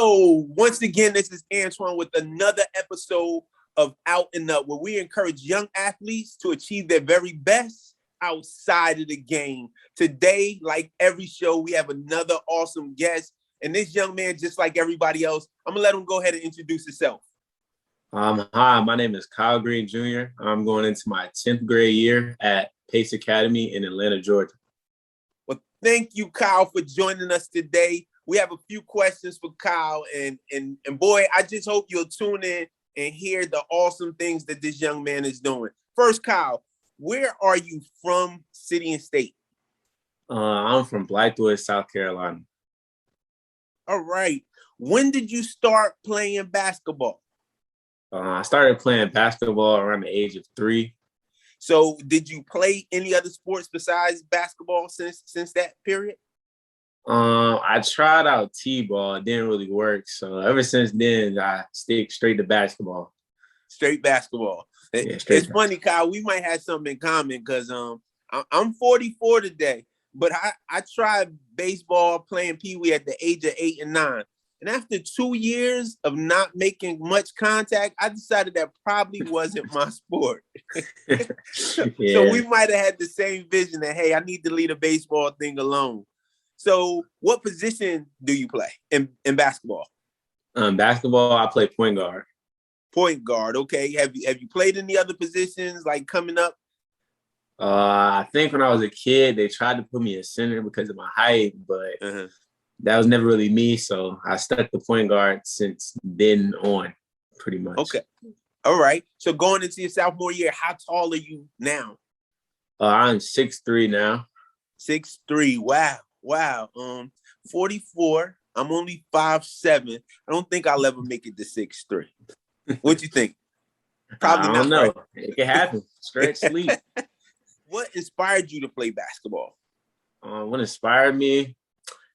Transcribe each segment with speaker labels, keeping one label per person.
Speaker 1: Hello, once again, this is Antoine with another episode of Out and Up, where we encourage young athletes to achieve their very best outside of the game. Today, like every show, we have another awesome guest, and this young man, just like everybody else, I'm gonna let him go ahead and introduce himself.
Speaker 2: Hi, my name is Kyle Greene Jr. I'm going into my 10th grade year at Pace Academy in Atlanta, Georgia.
Speaker 1: Well, thank you, Kyle, for joining us today. We have a few questions for Kyle, and boy, I just hope you'll tune in and hear the awesome things that this young man is doing. First, Kyle, where are you from, city and state?
Speaker 2: I'm from Blythewood, South Carolina.
Speaker 1: All right. When did you start playing basketball?
Speaker 2: I started playing basketball around the age of 3.
Speaker 1: So did you play any other sports besides basketball since that period?
Speaker 2: I tried out T-ball. It didn't really work. So ever since then, I stick straight to basketball.
Speaker 1: Straight basketball.
Speaker 2: Yeah,
Speaker 1: It's funny, Kyle. We might have something in common because I'm 44 today, but I tried baseball playing Pee-wee at the age of 8 and 9. And after 2 years of not making much contact, I decided that probably wasn't my sport.
Speaker 2: Yeah.
Speaker 1: So we might have had the same vision that, hey, I need to leave the baseball thing alone. So what position do you play in basketball?
Speaker 2: Basketball, I play point guard.
Speaker 1: Point guard, okay. Have you played any other positions like coming up?
Speaker 2: I think when I was a kid, they tried to put me in center because of my height, but that was never really me. So I stuck to point guard since then on, pretty much.
Speaker 1: Okay. All right. So going into your sophomore year, how tall are you now?
Speaker 2: I'm 6'3" now.
Speaker 1: 6'3". Wow. 44. I'm only 5'7". I don't think I'll ever make it to 6'3". What you think? Probably
Speaker 2: I don't
Speaker 1: not.
Speaker 2: know.
Speaker 1: Right?
Speaker 2: It can happen. Stretch, sleep.
Speaker 1: What inspired you to play basketball?
Speaker 2: What inspired me,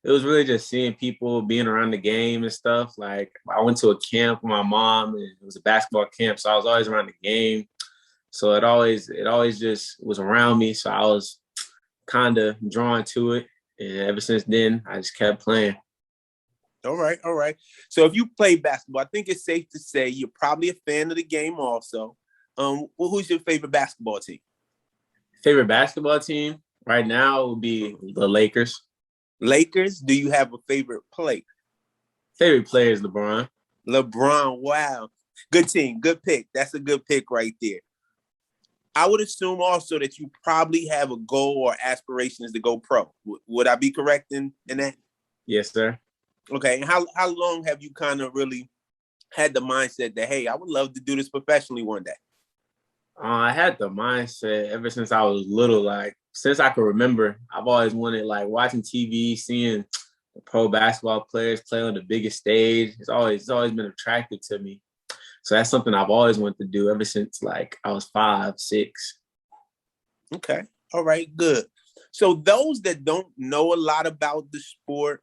Speaker 2: it was really just seeing people being around the game and stuff. Like I went to a camp with my mom, and it was a basketball camp, so I was always around the game. So it always just was around me. So I was kind of drawn to it, and ever since then, I just kept playing.
Speaker 1: All right. So if you play basketball, I think it's safe to say you're probably a fan of the game also. Who's your favorite basketball team?
Speaker 2: Favorite basketball team right now would be the Lakers.
Speaker 1: Lakers? Do you have a favorite player?
Speaker 2: Favorite player is LeBron.
Speaker 1: LeBron, wow. Good team, good pick. That's a good pick right there. I would assume also that you probably have a goal or aspirations to go pro. Would I be correct in that?
Speaker 2: Yes, sir.
Speaker 1: Okay, and how long have you kind of really had the mindset that, hey, I would love to do this professionally one day?
Speaker 2: I had the mindset ever since I was little. Like since I can remember, I've always wanted, like watching TV, seeing the pro basketball players play on the biggest stage. It's always been attractive to me. So that's something I've always wanted to do ever since like I was 5, 6.
Speaker 1: Okay, all right, good. So those that don't know a lot about the sport,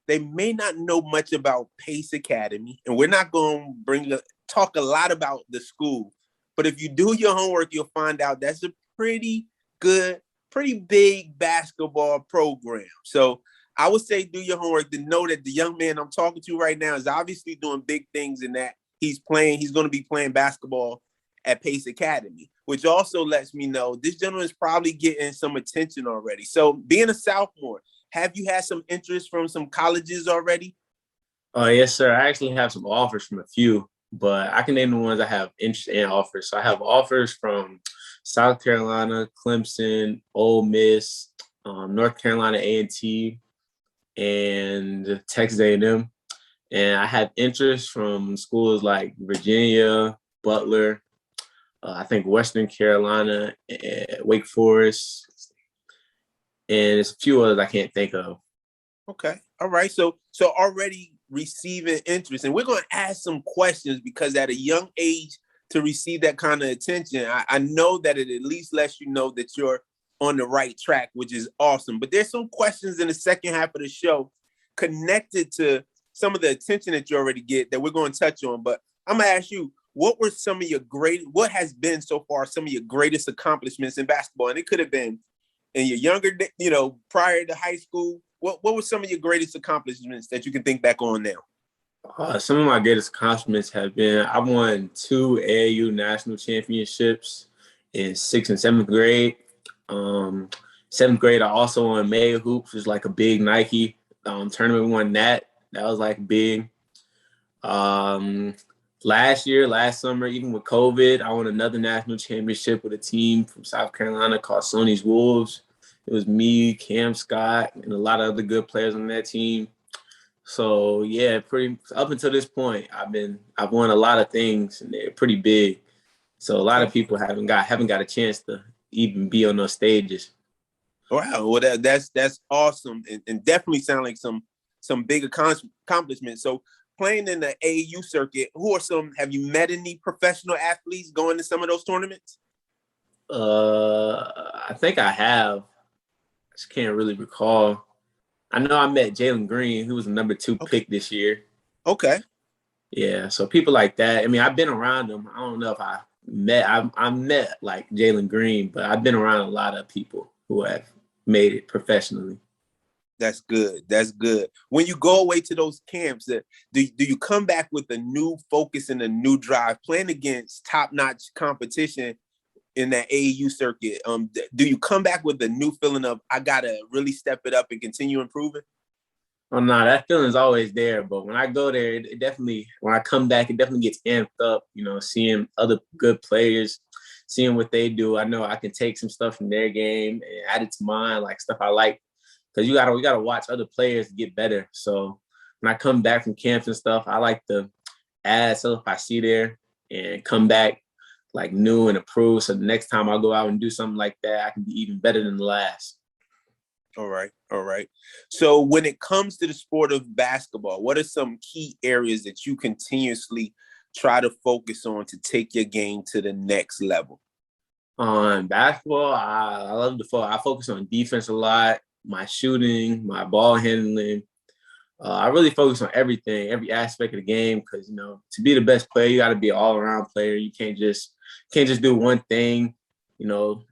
Speaker 1: they may not know much about Pace Academy, and we're not going to talk a lot about the school. But if you do your homework, you'll find out that's a pretty good, pretty big basketball program. So I would say do your homework to know that the young man I'm talking to right now is obviously doing big things in that he's going to be playing basketball at Pace Academy, which also lets me know this gentleman is probably getting some attention already. So being a sophomore, have you had some interest from some colleges already?
Speaker 2: Yes, sir. I actually have some offers from a few, but I can name the ones I have interest in offers. So I have offers from South Carolina, Clemson, Ole Miss, North Carolina A&T, and Texas A&M. And I have interest from schools like Virginia, Butler, I think Western Carolina, Wake Forest, and there's a few others I can't think of.
Speaker 1: Okay. All right. So already receiving interest, and we're going to ask some questions because at a young age to receive that kind of attention, I know that it at least lets you know that you're on the right track, which is awesome. But there's some questions in the second half of the show connected to some of the attention that you already get that we're going to touch on. But I'm going to ask you, what has been so far some of your greatest accomplishments in basketball? And it could have been in your younger, prior to high school. What were some of your greatest accomplishments that you can think back on now?
Speaker 2: Some of my greatest accomplishments have been I won 2 AAU national championships in 6th and 7th grade. Um, 7th grade, I also won Mega Hoops, which is like a big Nike tournament. We won that. That was like big. Um, last summer, even with COVID, I won another national championship with a team from South Carolina called Sony's Wolves. It was me, Cam Scott, and a lot of other good players on that team. So yeah, pretty up until this point, I've won a lot of things and they're pretty big. So a lot of people haven't got a chance to even be on those stages.
Speaker 1: Wow, well that's awesome, and definitely sound like some big accomplishments. So playing in the AAU circuit, who are some? Have you met any professional athletes going to some of those tournaments?
Speaker 2: I think I have. I just can't really recall. I know I met Jalen Green, who was the number 2
Speaker 1: Okay.
Speaker 2: pick this year.
Speaker 1: Okay.
Speaker 2: Yeah, so people like that. I mean, I've been around them. I don't know if I met like Jalen Green, but I've been around a lot of people who have made it professionally.
Speaker 1: That's good. That's good. When you go away to those camps, do you come back with a new focus and a new drive, playing against top-notch competition in that AAU circuit? Do you come back with a new feeling of I gotta really step it up and continue improving?
Speaker 2: Oh no, that feeling's always there. But when I go there, it definitely when I come back, it definitely gets amped up. You know, seeing other good players, seeing what they do. I know I can take some stuff from their game and add it to mine, like stuff I like. Because we gotta watch other players get better. So when I come back from camps and stuff, I like to add stuff I see there and come back like new and improved. So the next time I go out and do something like that, I can be even better than the last.
Speaker 1: All right. All right. So when it comes to the sport of basketball, what are some key areas that you continuously try to focus on to take your game to the next level?
Speaker 2: On basketball, I love the focus. I focus on defense a lot, my shooting, my ball handling. I really focus on everything, every aspect of the game, because to be the best player, you got to be an all-around player. You can't just do one thing.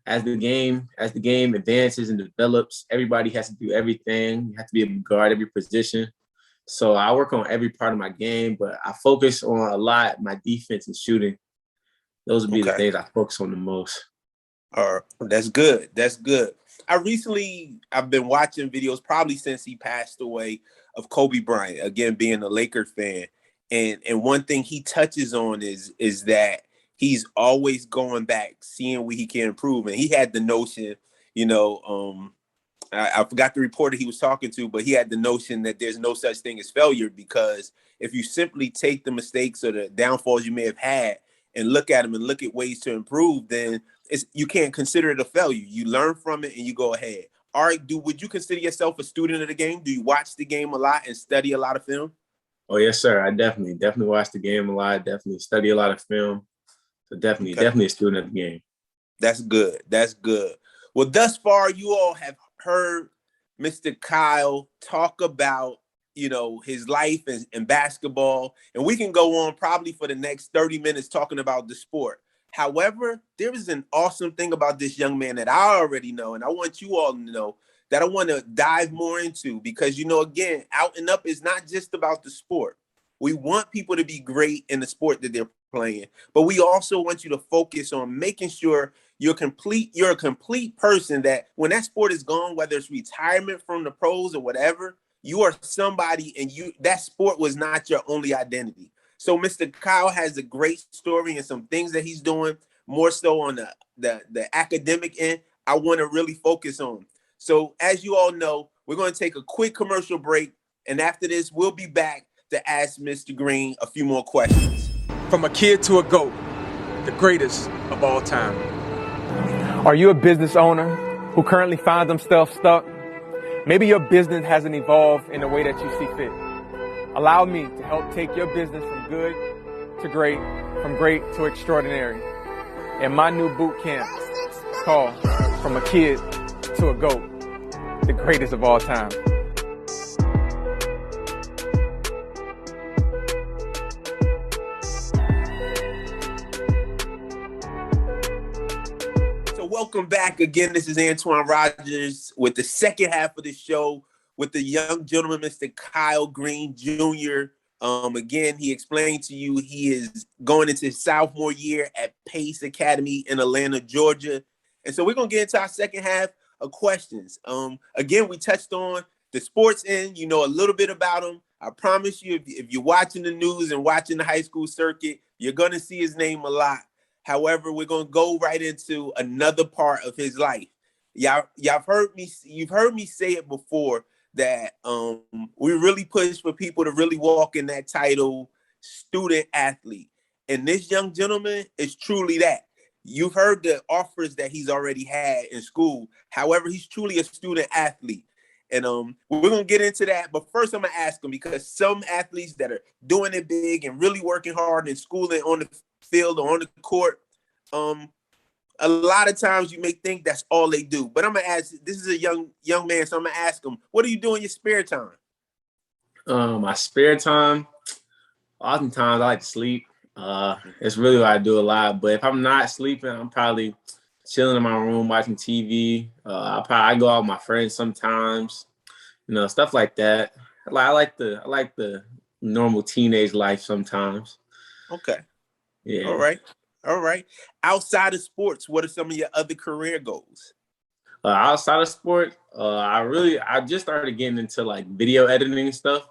Speaker 2: As the game advances and develops, everybody has to do everything. You have to be able to guard every position. So I work on every part of my game, but I focus on a lot my defense and shooting. Those would be the
Speaker 1: Okay.
Speaker 2: things I focus on the most.
Speaker 1: All right. That's good. That's good. I've been watching videos probably since he passed away of Kobe Bryant, again being a Laker fan. And one thing he touches on is that he's always going back, seeing where he can improve. And he had the notion, you know, I forgot the reporter he was talking to, but he had the notion that there's no such thing as failure, because if you simply take the mistakes or the downfalls you may have had and look at them and look at ways to improve, then you can't consider it a failure. You learn from it and you go ahead. All right, would you consider yourself a student of the game? Do you watch the game a lot and study a lot of film?
Speaker 2: Oh yes, sir. I definitely watch the game a lot. Definitely study a lot of film. So definitely,
Speaker 1: Okay.
Speaker 2: definitely a student of the game.
Speaker 1: That's good. That's good. Well, thus far, you all have heard Mr. Kyle talk about, his life and basketball. And we can go on probably for the next 30 minutes talking about the sport. However, there is an awesome thing about this young man that I already know, and I want you all to know, that I want to dive more into, because, again, Out and Up is not just about the sport. We want people to be great in the sport that they're playing, but we also want you to focus on making sure you're a complete person, that when that sport is gone, whether it's retirement from the pros or whatever, you are somebody, and that sport was not your only identity. So Mr. Kyle has a great story and some things that he's doing more so on the academic end. I want to really focus on. So as you all know, we're going to take a quick commercial break, and after this, we'll be back to ask Mr. Greene a few more questions.
Speaker 3: From a kid to a GOAT, the greatest of all time. Are you a business owner who currently finds themselves stuck? Maybe your business hasn't evolved in the way that you see fit. Allow me to help take your business from good to great, from great to extraordinary. In my new boot camp called From a Kid to a GOAT, the greatest of all time.
Speaker 1: Welcome back again. This is Antoine Rogers with the second half of the show with the young gentleman, Mr. Kyle Greene Jr. Again, he explained to you he is going into his sophomore year at Pace Academy in Atlanta, Georgia. And so we're going to get into our second half of questions. Again, we touched on the sports end. You know a little bit about him. I promise you, if you're watching the news and watching the high school circuit, you're going to see his name a lot. However, we're going to go right into another part of his life. You've heard me say it before, that we really push for people to really walk in that title, student athlete. And this young gentleman is truly that. You've heard the offers that he's already had in school. However, he's truly a student athlete. And we're going to get into that. But first, I'm going to ask him, because some athletes that are doing it big and really working hard in school and on the field or on the court, a lot of times you may think that's all they do. But I'm gonna ask, this is a young man, so I'm gonna ask him, what do you do in your spare time?
Speaker 2: My spare time, oftentimes I like to sleep. It's really what I do a lot. But if I'm not sleeping, I'm probably chilling in my room watching TV. I go out with my friends sometimes, stuff like that. I like the normal teenage life sometimes.
Speaker 1: Okay.
Speaker 2: Yeah.
Speaker 1: All right. Outside of sports, what are some of your other career goals?
Speaker 2: Outside of sport, I just started getting into like video editing and stuff.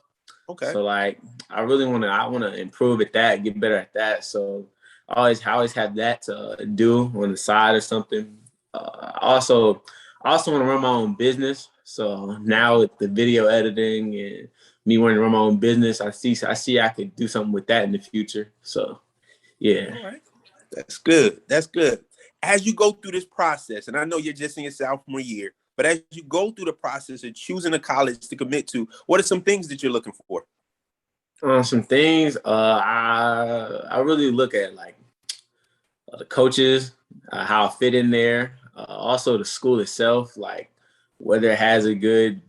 Speaker 1: Okay.
Speaker 2: So like I want to improve at that, get better at that. So I always have that to do on the side or something. I also want to run my own business. So now with the video editing and me wanting to run my own business, I see I could do something with that in the future. So yeah.
Speaker 1: All right. That's good. That's good. As you go through this process, and I know you're just in your sophomore year, but as you go through the process of choosing a college to commit to, what are some things that you're looking for?
Speaker 2: Some things I really look at, like the coaches, how I fit in there. Also the school itself, like whether it has a good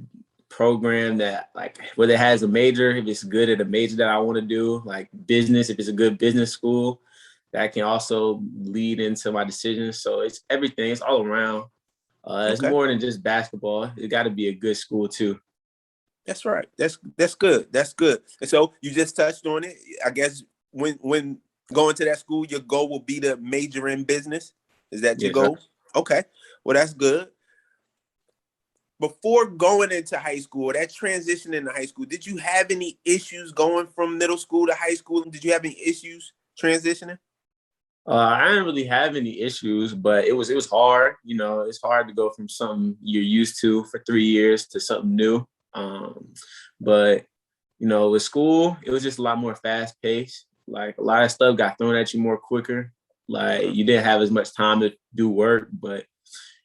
Speaker 2: program that, like whether it has a major, if it's good at a major that I want to do, like business, if it's a good business school, that can also lead into my decisions. So it's everything. It's all around. It's more than just basketball. It got to be a good school too.
Speaker 1: That's right. That's good. That's good. And so you just touched on it. I guess when going to that school, your goal will be to major in business. Is that your goal? Sir. Okay. Well, that's good. Before going into high school, that transition into high school, did you have any issues going from middle school to high school? Did you have any issues transitioning?
Speaker 2: I didn't really have any issues, but it was hard. It's hard to go from something you're used to for 3 years to something new. But with school, it was just a lot more fast paced. Like a lot of stuff got thrown at you more quicker. Like you didn't have as much time to do work, but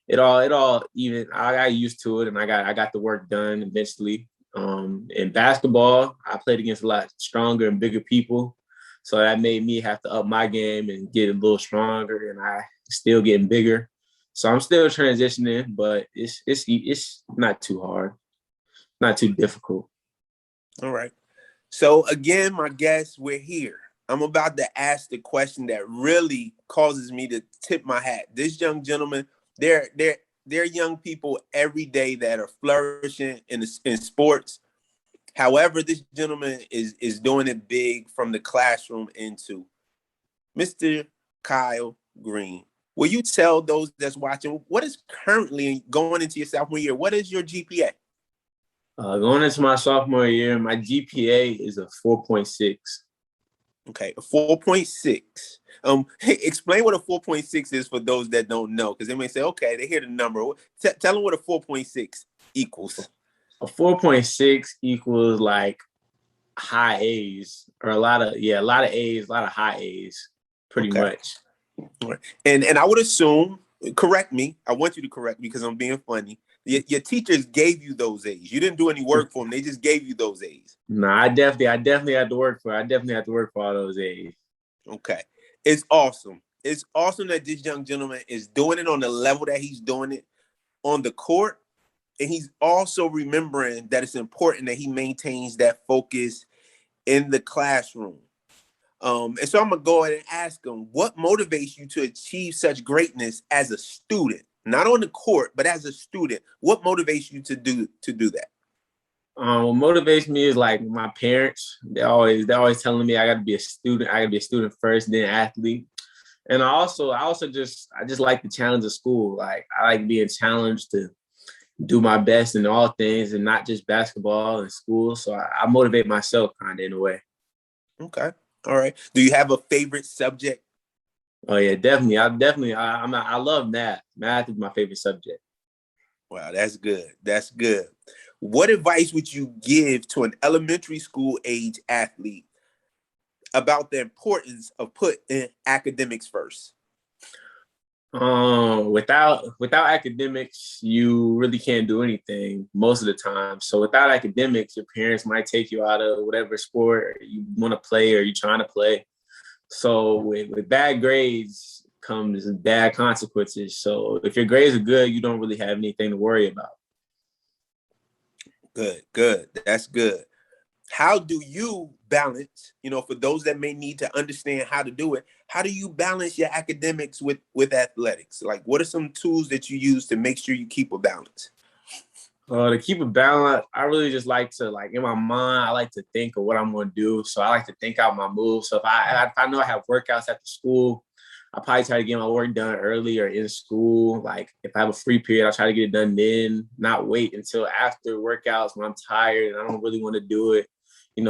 Speaker 2: it all even. I got used to it, and I got the work done eventually. In basketball, I played against a lot stronger and bigger people. So that made me have to up my game and get a little stronger, and I still getting bigger. So I'm still transitioning, but it's not too hard, not too difficult.
Speaker 1: All right. So again, my guests, we're here. I'm about to ask the question that really causes me to tip my hat. This young gentleman, they're young people every day that are flourishing in sports. However, this gentleman is doing it big from the classroom into Mr. Kyle Greene. Will you tell those that's watching what is currently going into your sophomore year? What is your GPA?
Speaker 2: Going into my sophomore year, my GPA is a 4.6.
Speaker 1: Okay, a 4.6. Explain what a 4.6 is for those that don't know, because they may say, okay, they hear the number. Tell them what a 4.6 equals.
Speaker 2: A 4.6 equals like high A's, or a lot of A's, a lot of high A's, pretty much.
Speaker 1: And I would assume, correct me. I want you to correct me because I'm being funny. Your teachers gave you those A's. You didn't do any work for them. They just gave you those A's.
Speaker 2: No, I definitely had to work for it. I definitely had to work for all those A's.
Speaker 1: Okay. It's awesome. It's awesome that this young gentleman is doing it on the level that he's doing it on the court. And he's also remembering that it's important that he maintains that focus in the classroom. And so I'm going to go ahead and ask him, what motivates you to achieve such greatness as a student? Not on the court, but as a student, what motivates you to do that?
Speaker 2: What motivates me is like my parents. They're always telling me I got to be a student. I got to be a student first, then athlete. And I just like the challenge of school. Like I like being challenged to do my best in all things and not just basketball and school. So I motivate myself kind of in a way.
Speaker 1: Okay. All right. Do you have a favorite subject?
Speaker 2: Oh yeah, definitely. I love math. Math is my favorite subject.
Speaker 1: Wow, that's good. That's good. What advice would you give to an elementary school age athlete about the importance of putting academics first?
Speaker 2: Without academics, you really can't do anything most of the time. So without academics, your parents might take you out of whatever sport you want to play or you're trying to play. So with bad grades comes bad consequences. So if your grades are good, you don't really have anything to worry about.
Speaker 1: Good, good. That's good. How do you balance, for those that may need to understand how to do it, how do you balance your academics with athletics? Like, what are some tools that you use to make sure you keep a balance?
Speaker 2: To keep it balanced, I really just like to, like, in my mind, I like to think of what I'm going to do. So I like to think out my moves. So if I know I have workouts after school, I probably try to get my work done early or in school. Like if I have a free period, I try to get it done then, not wait until after workouts when I'm tired and I don't really want to do it.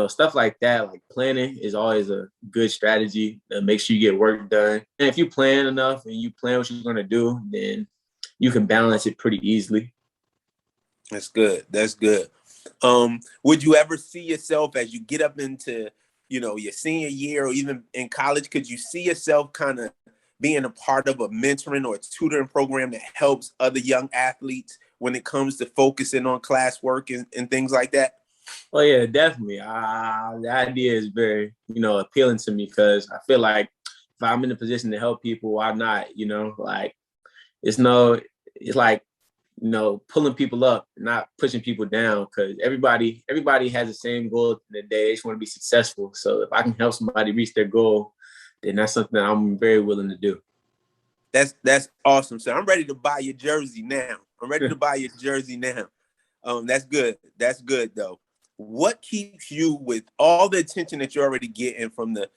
Speaker 2: Stuff like that. Like planning is always a good strategy to make sure you get work done. And if you plan enough and you plan what you're going to do, then you can balance it pretty easily.
Speaker 1: That's good. That's good. Would you ever see yourself as you get up into, your senior year or even in college, could you see yourself kind of being a part of a mentoring or a tutoring program that helps other young athletes when it comes to focusing on classwork and things like that?
Speaker 2: Oh yeah, definitely. The idea is very, appealing to me because I feel like if I'm in a position to help people, why not? Like it's no, it's like pulling people up, not pushing people down. Because everybody has the same goal in the day. They just want to be successful. So if I can help somebody reach their goal, then that's something that I'm very willing to do.
Speaker 1: That's awesome. So I'm ready to buy your jersey now. I'm ready to buy your jersey now. That's good. That's good though. What keeps you with all the attention that you're already getting from the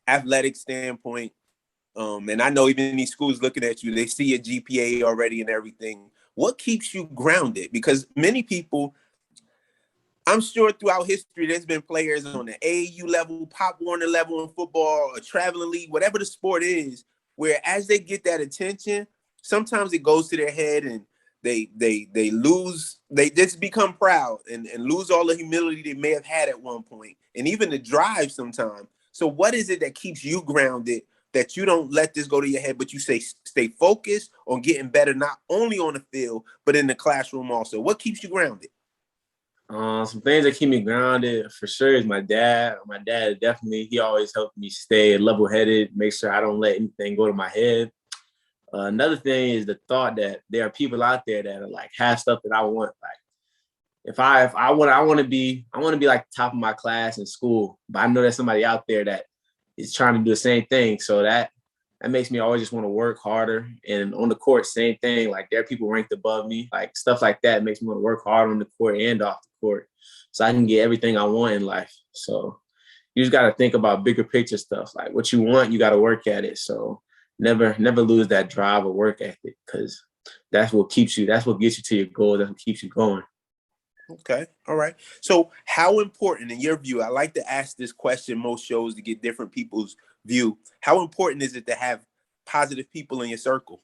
Speaker 1: athletic standpoint? And I know even these schools looking at you, they see your GPA already and everything. What keeps you grounded? Because many people, I'm sure throughout history, there's been players on the AAU level, Pop Warner level in football, or traveling league, whatever the sport is, where as they get that attention, sometimes it goes to their head and they lose, they just become proud and lose all the humility they may have had at one point, and even the drive sometimes. So what is it that keeps you grounded, that you don't let this go to your head, but you stay focused on getting better, not only on the field, but in the classroom also? What keeps you grounded?
Speaker 2: Some things that keep me grounded for sure is my dad. My dad definitely, he always helped me stay level-headed, make sure I don't let anything go to my head. Another thing is the thought that there are people out there that are like have stuff that I want. Like I want to be like the top of my class in school, but I know there's somebody out there that is trying to do the same thing. So that makes me always just want to work harder. And on the court, same thing. Like there are people ranked above me. Like stuff like that makes me want to work hard on the court and off the court, so I can get everything I want in life. So you just got to think about bigger picture stuff. Like what you want, you got to work at it. So never lose that drive or work ethic, because that's what keeps you. That's what gets you to your goal. That's what keeps you going.
Speaker 1: Okay. All right. So how important in your view, I like to ask this question most shows to get different people's view. How important is it to have positive people in your circle?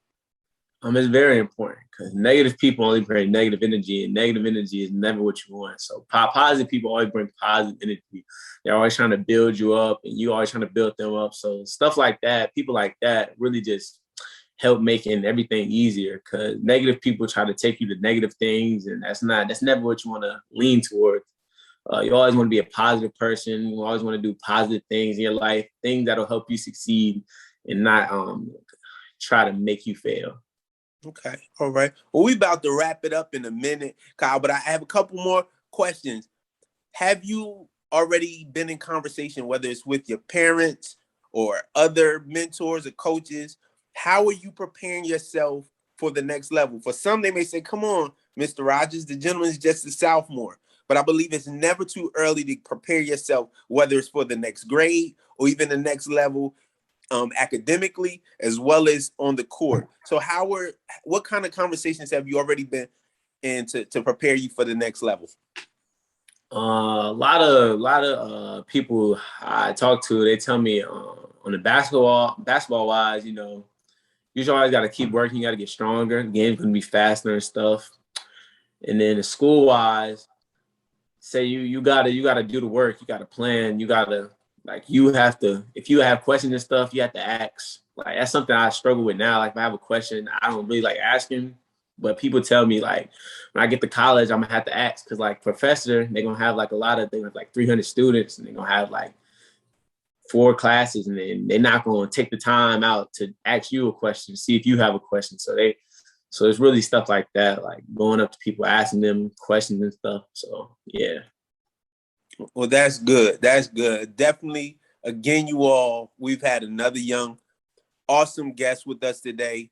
Speaker 2: It's very important because negative people only bring negative energy, and negative energy is never what you want. So positive people always bring positive energy. They're always trying to build you up, and you always trying to build them up. So stuff like that, people like that, really just help making everything easier. Because negative people try to take you to negative things, and that's never what you want to lean towards. You always want to be a positive person. You always want to do positive things in your life, things that'll help you succeed, and not try to make you fail.
Speaker 1: Okay. All right. Well, we about to wrap it up in a minute, Kyle, but I have a couple more questions. Have you already been in conversation, whether it's with your parents or other mentors or coaches? How are you preparing yourself for the next level? For some, they may say, come on, Mr. Rogers, the gentleman's just a sophomore. but I believe it's never too early to prepare yourself, whether it's for the next grade or even the next level, academically as well as on the court. So what kind of conversations have you already been in to prepare you for the next level?
Speaker 2: A lot of people I talk to, they tell me on the basketball wise, you know, you always got to keep working. You got to get stronger. The game's gonna be faster and stuff. And then the school wise, say you gotta do the work. You gotta plan. You gotta you have to. If you have questions and stuff, you have to ask. Like that's something I struggle with now. Like if I have a question, I don't really like asking. But people tell me like when I get to college, I'm gonna have to ask because like professor, they're gonna have like they have like 300 students and they're gonna have like 4 classes and then they're not gonna take the time out to ask you a question, see if you have a question. So it's really stuff like that, like going up to people, asking them questions and stuff. So yeah.
Speaker 1: Well, that's good. That's good. Definitely. Again, we've had another young, awesome guest with us today.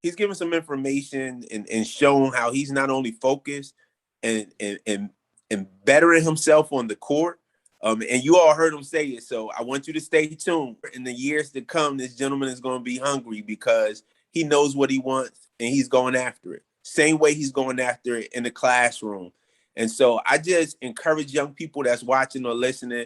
Speaker 1: He's given some information and shown how he's not only focused and bettering himself on the court. And you all heard him say it. So I want you to stay tuned. In the years to come, this gentleman is going to be hungry because he knows what he wants and he's going after it. Same way he's going after it in the classroom. And so I just encourage young people that's watching or listening.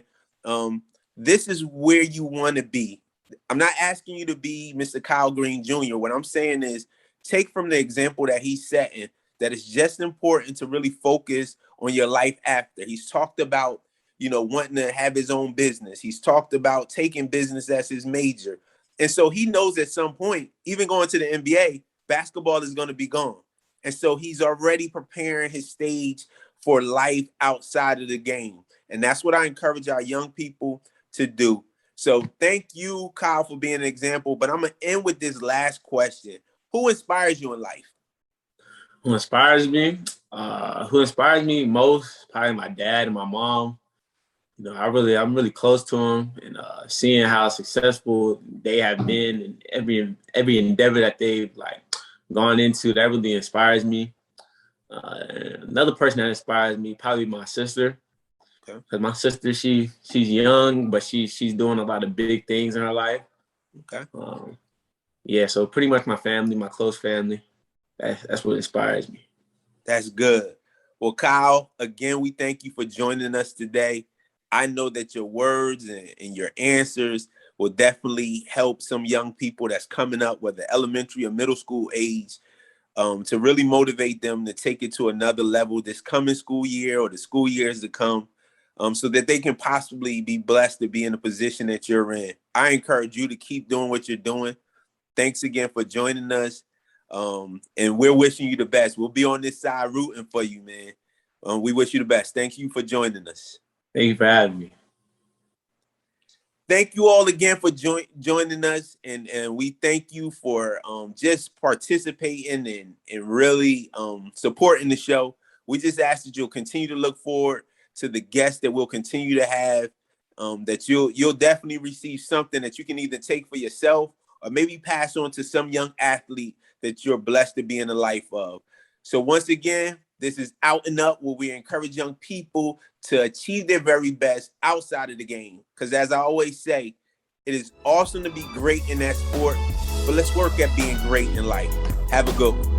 Speaker 1: This is where you want to be. I'm not asking you to be Mr. Kyle Greene Jr. What I'm saying is take from the example that he's setting that it's just important to really focus on your life after. He's talked about, wanting to have his own business. He's talked about taking business as his major. And so he knows at some point, even going to the NBA, basketball is going to be gone. And so he's already preparing his stage for life outside of the game. And that's what I encourage our young people to do. So thank you, Kyle, for being an example. But I'm going to end with this last question. Who inspires you in life?
Speaker 2: Who inspires me? Who inspires me most? Probably my dad and my mom. I'm really close to them, and seeing how successful they have been in every endeavor that they've gone into, that really inspires me. Another person that inspires me, probably my sister. Because my sister, she's young, but she's doing a lot of big things in her life.
Speaker 1: Okay.
Speaker 2: Yeah, so pretty much my family, my close family. That's what inspires me.
Speaker 1: That's good. Well, Kyle, again, we thank you for joining us today. I know that your words and your answers will definitely help some young people that's coming up, whether elementary or middle school age, to really motivate them to take it to another level this coming school year or the school years to come, so that they can possibly be blessed to be in the position that you're in. I encourage you to keep doing what you're doing. Thanks again for joining us. And we're wishing you the best. We'll be on this side rooting for you, man. We wish you the best. Thank you for joining us.
Speaker 2: Thank you for having me.
Speaker 1: Thank you all again for joining us. And we thank you for just participating and really supporting the show. We just ask that you'll continue to look forward to the guests that we'll continue to have, that you'll definitely receive something that you can either take for yourself or maybe pass on to some young athlete that you're blessed to be in the life of. So once again, this is Out and Up, where we encourage young people to achieve their very best outside of the game. Because as I always say, it is awesome to be great in that sport, but let's work at being great in life. Have a good one.